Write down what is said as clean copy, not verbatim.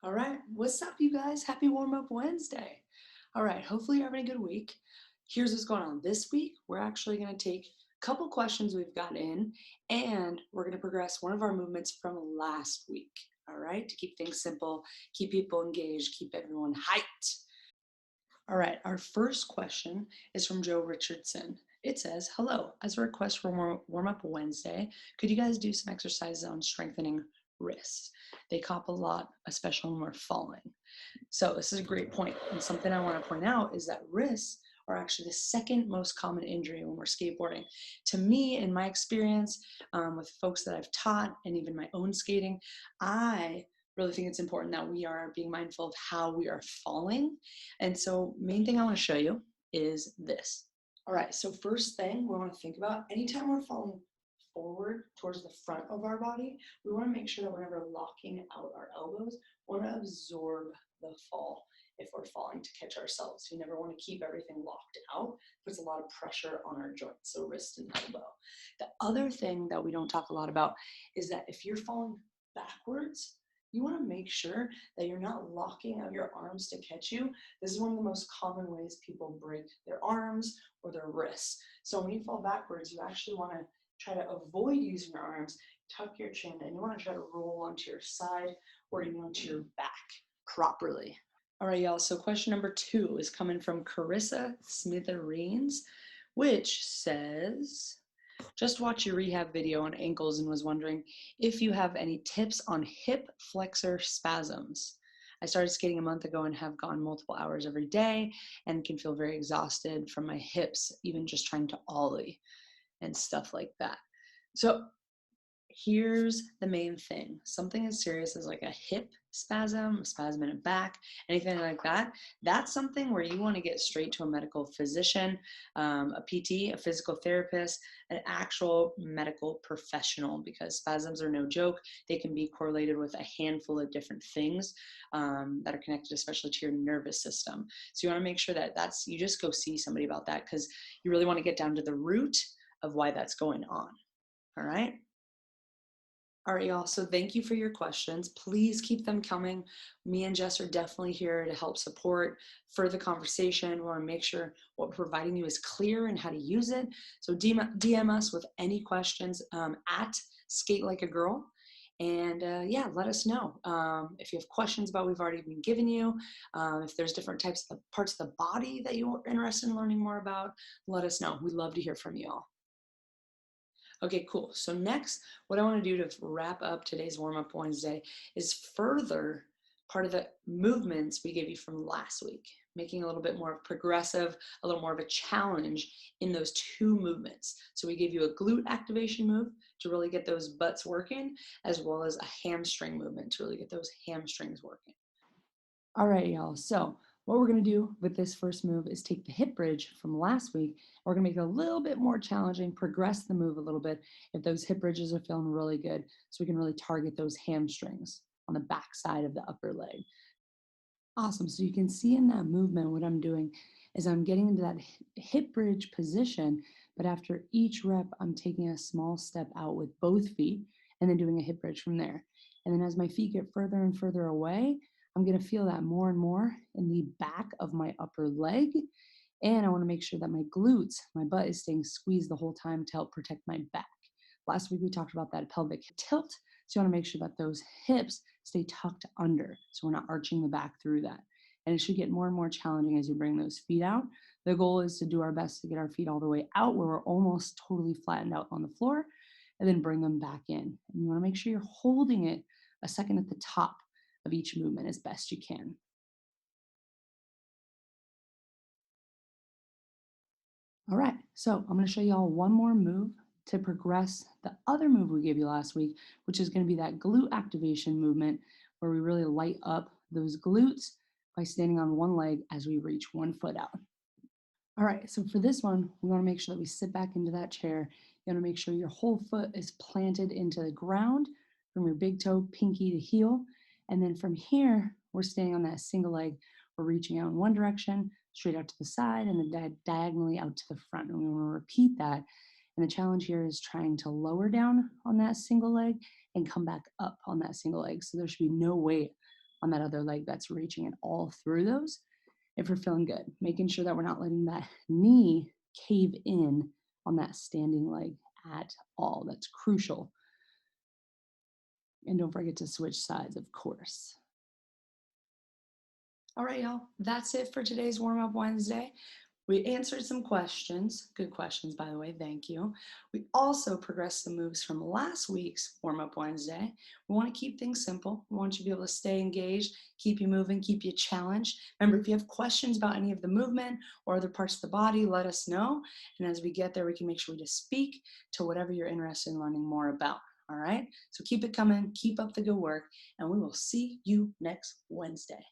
All right, what's up, you guys? Happy Warm Up Wednesday. All right, hopefully you're having a good week. Here's what's going on. This week, we're actually going to take a couple questions we've got in, and we're going to progress one of our movements from last week. All right, to keep things simple, keep people engaged, keep everyone hyped. All right, our first question is from Joe Richardson. It says, hello, as a request for Warm Up Wednesday, could you guys do some exercises on strengthening wrists? They cop a lot, especially when we're falling. So this is a great point. And something I want to point out is that wrists are actually the second most common injury when we're skateboarding. To me, in my experience with folks that I've taught and even my own skating, I really think it's important that we are being mindful of how we are falling. And so main thing I want to show you is this. All right, so first thing we want to think about, anytime we're falling forward towards the front of our body, we want to make sure that we're never locking out our elbows. We want to absorb the fall if we're falling to catch ourselves. You never want to keep everything locked out. It puts a lot of pressure on our joints, so wrist and elbow. The other thing that we don't talk a lot about is that if you're falling backwards, you want to make sure that you're not locking out your arms to catch you. This is one of the most common ways people break their arms or their wrists. So when you fall backwards, you actually want to try to avoid using your arms, tuck your chin, and you want to try to roll onto your side or even onto your back properly. All right, y'all, so question number 2 is coming from Carissa Smithereens, which says, just watched your rehab video on ankles and was wondering if you have any tips on hip flexor spasms. I started skating a month ago and have gone multiple hours every day and can feel very exhausted from my hips, even just trying to ollie and stuff like that. So here's the main thing. Something as serious as like a hip spasm, a spasm in a back, anything like that, that's something where you want to get straight to a medical physician, a PT, a physical therapist, an actual medical professional, because spasms are no joke. They can be correlated with a handful of different things that are connected, especially to your nervous system. So you want to make sure that you just go see somebody about that, because you really want to get down to the root of why that's going on. All right. All right, y'all. So thank you for your questions. Please keep them coming. Me and Jess are definitely here to help support further conversation. We want to make sure what we're providing you is clear and how to use it. So DM us with any questions at Skate Like a Girl. And yeah, let us know if you have questions about what we've already been giving you. If there's different types of parts of the body that you're interested in learning more about, let us know. We'd love to hear from you all. Okay, cool. So next, what I want to do to wrap up today's warm-up Wednesday is further part of the movements we gave you from last week, making a little bit more progressive, a little more of a challenge in those 2 movements. So we gave you a glute activation move to really get those butts working, as well as a hamstring movement to really get those hamstrings working. All right, y'all. So what we're going to do with this first move is take the hip bridge from last week. We're going to make it a little bit more challenging, progress the move a little bit if those hip bridges are feeling really good, so we can really target those hamstrings on the back side of the upper leg. Awesome. So you can see in that movement, what I'm doing is I'm getting into that hip bridge position, but after each rep, I'm taking a small step out with both feet and then doing a hip bridge from there. And then as my feet get further and further away, I'm going to feel that more and more in the back of my upper leg. And I want to make sure that my glutes, my butt is staying squeezed the whole time to help protect my back. Last week, we talked about that pelvic tilt. So you want to make sure that those hips stay tucked under, so we're not arching the back through that. And it should get more and more challenging as you bring those feet out. The goal is to do our best to get our feet all the way out where we're almost totally flattened out on the floor, and then bring them back in. And you want to make sure you're holding it a second at the top of each movement as best you can. All right, so I'm going to show you all one more move to progress the other move we gave you last week, which is going to be that glute activation movement where we really light up those glutes by standing on one leg as we reach one foot out. All right, so for this one, we want to make sure that we sit back into that chair. You want to make sure your whole foot is planted into the ground from your big toe, pinky to heel. And then from here, we're staying on that single leg. We're reaching out in one direction, straight out to the side, and then diagonally out to the front. And we want to repeat that. And the challenge here is trying to lower down on that single leg and come back up on that single leg. So there should be no weight on that other leg that's reaching it all through those if we're feeling good. Making sure that we're not letting that knee cave in on that standing leg at all. That's crucial. And don't forget to switch sides, of course. All right, y'all, that's it for today's Warm Up Wednesday. We answered some questions, good questions, by the way, thank you. We also progressed the moves from last week's Warm Up Wednesday. We want to keep things simple. We want you to be able to stay engaged, keep you moving, keep you challenged. Remember, if you have questions about any of the movement or other parts of the body, let us know. And as we get there, we can make sure we just speak to whatever you're interested in learning more about. All right? So keep it coming, keep up the good work, and we will see you next Wednesday.